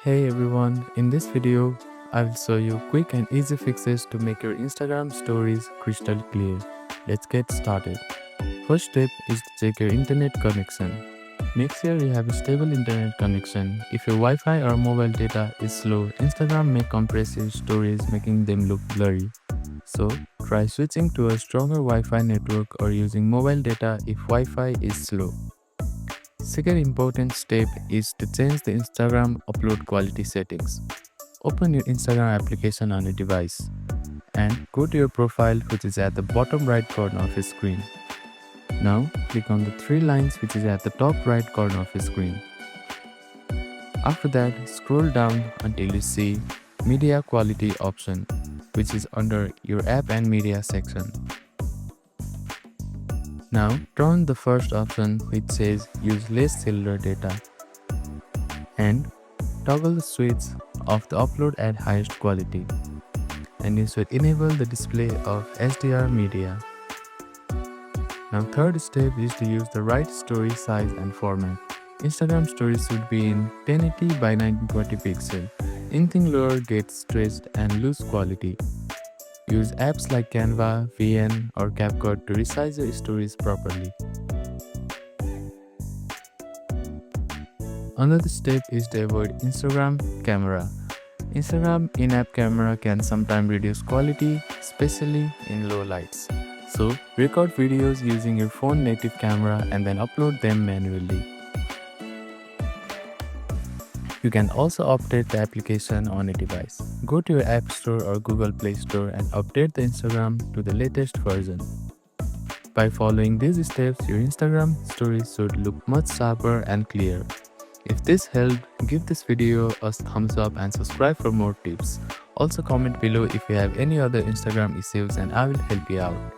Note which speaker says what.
Speaker 1: Hey everyone, in this video, I will show you quick and easy fixes to make your Instagram stories crystal clear. Let's get started. First step is to check your internet connection. Make sure you have a stable internet connection. If your Wi-Fi or mobile data is slow, Instagram may compress your stories, making them look blurry. So, try switching to a stronger Wi-Fi network or using mobile data if Wi-Fi is slow. Second important step is to change the Instagram upload quality settings. Open your Instagram application on your device and go to your profile, which is at the bottom right corner of your screen. Now click on the three lines which is at the top right corner of your screen. After that, scroll down until you see Media Quality option, which is under your App and Media section. Now turn the first option which says use less cellular data and toggle the switch of the upload at highest quality, and you should enable the display of HDR media. Now third step is to use the right story size and format. Instagram stories should be in 1080 by 1920 pixel. Anything lower gets stretched and lose quality. Use apps like Canva, VN or CapCut to resize your stories properly. Another step is to avoid Instagram camera. Instagram in-app camera can sometimes reduce quality, especially in low lights. So, record videos using your phone native camera and then upload them manually. You can also update the application on a device. Go to your App Store or Google Play Store and update the Instagram to the latest version. By following these steps, your Instagram stories should look much sharper and clear. If this helped, give this video a thumbs up and subscribe for more tips. Also comment below if you have any other Instagram issues and I will help you out.